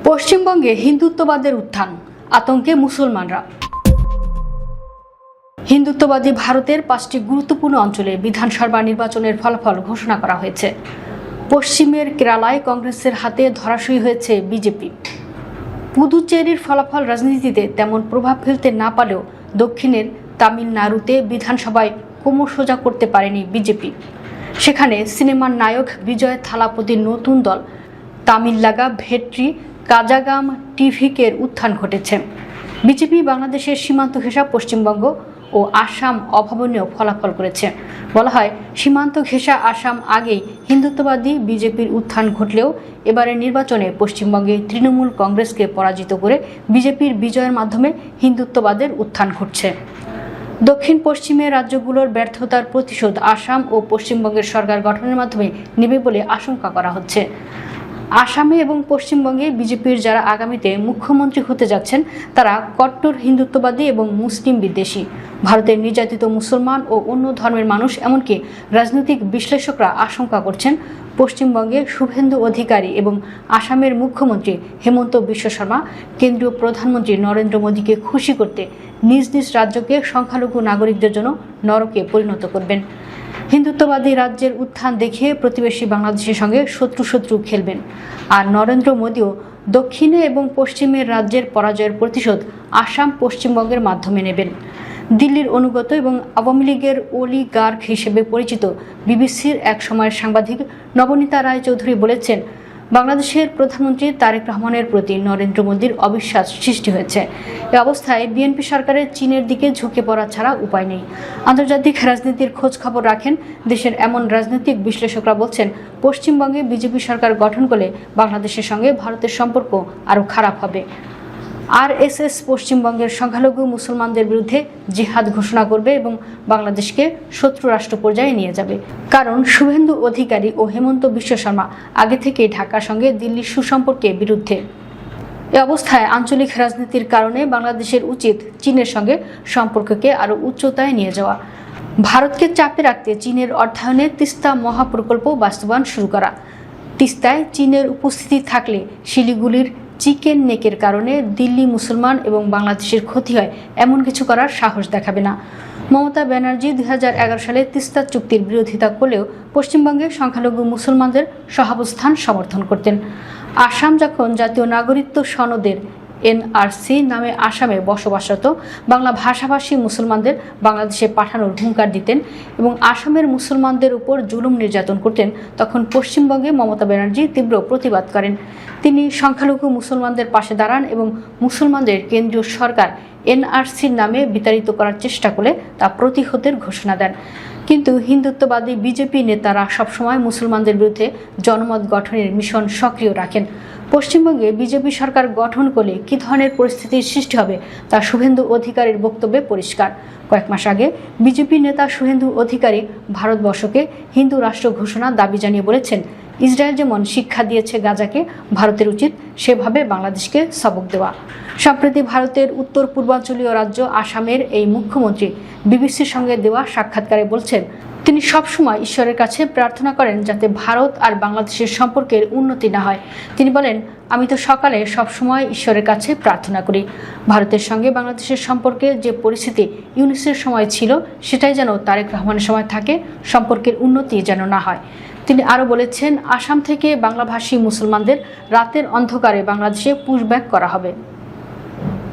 পশ্চিমবঙ্গে হিন্দুত্ববাদের উত্থান, আতঙ্কে মুসলমানরা। হিন্দুত্ববাদী ভারতের 5টি গুরুত্বপূর্ণ অঞ্চলে বিধানসভা নির্বাচনের ফলাফল ঘোষণা করা হয়েছে। পশ্চিমের কেরালায় কংগ্রেসের হাতে ধরাশয়ী হয়েছে বিজেপি। পুদুচেরির ফলাফল রাজনীতিতে তেমন প্রভাব ফেলতে না পারলেও দক্ষিণের তামিলনাড়ুতে বিধানসভায় কোমর সোজা করতে পারেনি বিজেপি। সেখানে সিনেমার নায়ক বিজয় থালাপতির নতুন দল তামিলনাগা ভেট্রি কাজাগাম টিভিকের উত্থান ঘটেছে। বিজেপি বাংলাদেশের সীমান্ত ঘেঁষা পশ্চিমবঙ্গ ও আসাম অভাবনীয় ফলাফল করেছে। বলা হয়, সীমান্ত ঘেঁষা আসাম আগেই হিন্দুত্ববাদী বিজেপির উত্থান ঘটলেও এবারের নির্বাচনে পশ্চিমবঙ্গে তৃণমূল কংগ্রেসকে পরাজিত করে বিজেপির বিজয়ের মাধ্যমে হিন্দুত্ববাদের উত্থান ঘটছে। দক্ষিণ পশ্চিমের রাজ্যগুলোর ব্যর্থতার প্রতিশোধ আসাম ও পশ্চিমবঙ্গের সরকার গঠনের মাধ্যমে নেবে বলে আশঙ্কা করা হচ্ছে। আসামে এবং পশ্চিমবঙ্গে বিজেপির যারা আগামীতে মুখ্যমন্ত্রী হতে যাচ্ছেন তারা কট্টর হিন্দুত্ববাদী এবং মুসলিম বিদ্বেষী। ভারতের নির্যাতিত মুসলমান ও অন্য ধর্মের মানুষ, এমনকি রাজনৈতিক বিশ্লেষকরা আশঙ্কা করছেন পশ্চিমবঙ্গে শুভেন্দু অধিকারী এবং আসামের মুখ্যমন্ত্রী হেমন্ত বিশ্ব শর্মা কেন্দ্রীয় প্রধানমন্ত্রী নরেন্দ্র মোদীকে খুশি করতে নিজ নিজ রাজ্যকে সংখ্যালঘু নাগরিকদের জন্য নরকে পরিণত করবেন। হিন্দুত্ববাদী রাজ্যের উত্থান দেখে প্রতিবেশী বাংলাদেশের সঙ্গে শত্রু খেলবেন। আর নরেন্দ্র মোদীও দক্ষিণে এবং পশ্চিমের রাজ্যের পরাজয়ের প্রতিশোধ আসাম পশ্চিমবঙ্গের মাধ্যমে নেবেন। দিল্লির অনুগত এবং আওয়ামী লীগের অলিগার্ক হিসেবে পরিচিত বিবিসির এক সময়ের সাংবাদিক নবনীতা রায় চৌধুরী বলেছেন, বাংলাদেশের প্রধানমন্ত্রী তারেক রহমানের প্রতি নরেন্দ্র মোদীর অবিশ্বাস সৃষ্টি হয়েছে। এ অবস্থায় বিএনপি সরকারের চীনের দিকে ঝুঁকে পড়া ছাড়া উপায় নেই। আন্তর্জাতিক রাজনীতির খোঁজ খবর রাখেন দেশের এমন রাজনৈতিক বিশ্লেষকরা বলছেন, পশ্চিমবঙ্গে বিজেপি সরকার গঠন করলে বাংলাদেশের সঙ্গে ভারতের সম্পর্ক আরও খারাপ হবে। আরএসএস পশ্চিমবঙ্গের সংখ্যালঘু মুসলমানদের বিরুদ্ধে জিহাদ ঘোষণা করবে এবং বাংলাদেশকে শত্রু রাষ্ট্র পর্যায়ে নিয়ে যাবে। কারণ শুভেন্দু অধিকারী ও হেমন্ত বিশ্ব শর্মা আগে থেকেই ঢাকার সঙ্গে দিল্লির সুসম্পর্কের বিরুদ্ধে। এ অবস্থায় আঞ্চলিক রাজনীতির কারণে বাংলাদেশের উচিত চীনের সঙ্গে সম্পর্ককে আরও উচ্চতায় নিয়ে যাওয়া। ভারতকে চাপে রাখতে চীনের অর্থায়নে তিস্তা মহাপ্রকল্প বাস্তবায়ন শুরু করা। তিস্তায় চীনের উপস্থিতি থাকলে শিলিগুড়ির চিকেন নেকের কারণে দিল্লি মুসলমান এবং বাংলাদেশের ক্ষতি হয় এমন কিছু করার সাহস দেখাবে না। মমতা ব্যানার্জি 2011 সালে তিস্তা চুক্তির বিরোধিতা করলেও পশ্চিমবঙ্গে সংখ্যালঘু মুসলমানদের সহাবস্থান সমর্থন করতেন। আসাম যখন জাতীয় নাগরিকত্ব সনদের এনআরসি নামে আসামে বসবাসরত বাংলা ভাষাভাষী মুসলমানদের বাংলাদেশে পাঠানোর হুঙ্কার দিতেন এবং আসামের মুসলমানদের উপর জুলুম নির্যাতন করতেন, তখন পশ্চিমবঙ্গে মমতা ব্যানার্জি তীব্র প্রতিবাদ করেন। তিনি সংখ্যালঘু মুসলমানদের পাশে দাঁড়ান এবং মুসলমানদের কেন্দ্রীয় সরকার এনআরসির নামে বিতাড়িত করার চেষ্টা করে তা প্রতিহতের ঘোষণা দেন। কিন্তু হিন্দুত্ববাদী বিজেপি নেতারা সবসময় মুসলমানদের বিরুদ্ধে জনমত গঠনের মিশন সক্রিয় রাখেন। পশ্চিমবঙ্গে বিজেপি সরকার গঠন করলে কী ধরনের পরিস্থিতির সৃষ্টি হবে তা শুভেন্দু অধিকারীর বক্তব্যে পরিষ্কার। কয়েক মাস আগে বিজেপি নেতা শুভেন্দু অধিকারী ভারতবর্ষকে হিন্দু রাষ্ট্র ঘোষণার দাবি জানিয়ে বলেছেন, ইসরায়েল যেমন শিক্ষা দিয়েছে গাজাকে, ভারতের উচিত সেভাবে বাংলাদেশকে সবক দেওয়া। সম্প্রতি ভারতের উত্তর পূর্বাঞ্চলীয় রাজ্য আসামের এই মুখ্যমন্ত্রী বিবিসির সঙ্গে দেওয়া সাক্ষাৎকারে বলছেন, তিনি সবসময় ঈশ্বরের কাছে প্রার্থনা করেন যাতে ভারত আর বাংলাদেশের সম্পর্কের উন্নতি না হয়। তিনি বলেন, আমি তো সকালে সবসময় ঈশ্বরের কাছে প্রার্থনা করি ভারতের সঙ্গে বাংলাদেশের সম্পর্কে যে পরিস্থিতি ইউনিসের সময় ছিল সেটাই যেন তারেক রহমানের সময় থাকে, সম্পর্কের উন্নতি যেন না হয়। তিনি আরও বলেছেন, আসাম থেকে বাংলাভাষী মুসলমানদের রাতের অন্ধকারে বাংলাদেশে পুশব্যাক করা হবে।